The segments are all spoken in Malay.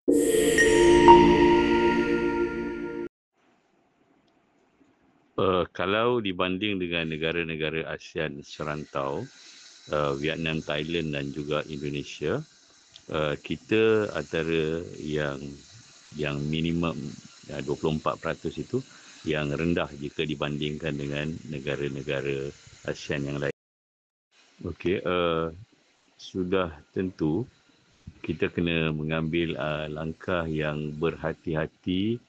Kalau dibanding dengan negara-negara ASEAN serantau, Vietnam, Thailand dan juga Indonesia, kita antara yang minimum 24% itu yang rendah jika dibandingkan dengan negara-negara ASEAN yang lain. Okey, sudah tentu kita kena mengambil langkah yang berhati-hati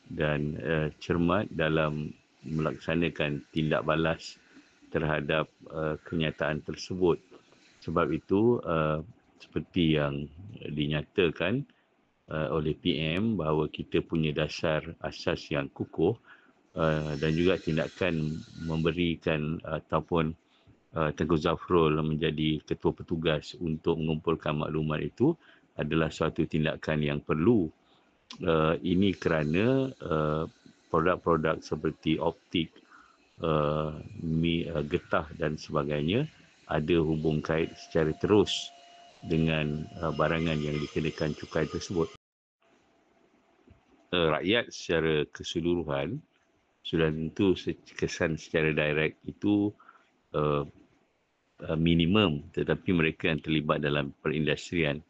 dan cermat dalam melaksanakan tindak balas terhadap kenyataan tersebut. Sebab itu, seperti yang dinyatakan oleh PM bahawa kita punya dasar asas yang kukuh dan juga tindakan memberikan ataupun Tengku Zafrul menjadi ketua petugas untuk mengumpulkan maklumat itu adalah suatu tindakan yang perlu. Ini kerana produk-produk seperti optik, getah dan sebagainya ada hubung kait secara terus dengan barangan yang dikenakan cukai tersebut. Rakyat secara keseluruhan sudah tentu kesan secara direct itu minimum, tetapi mereka yang terlibat dalam perindustrian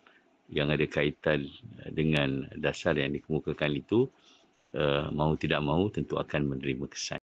yang ada kaitan dengan dasar yang dikemukakan itu, mahu tidak mahu tentu akan menerima kesan.